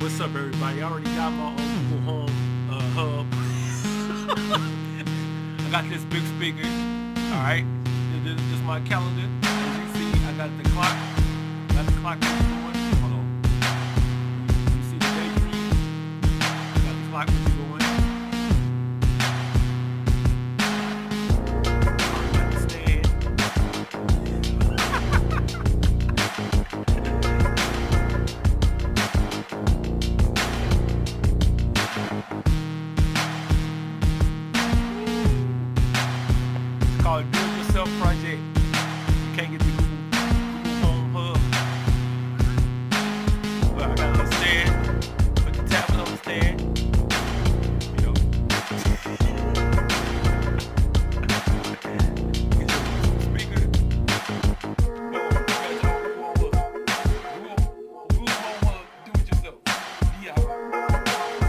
What's up, everybody? I already got my own Google Home hub. I got this big speaker. All right, this is my calendar. As you see, I got the clock. Got the clock.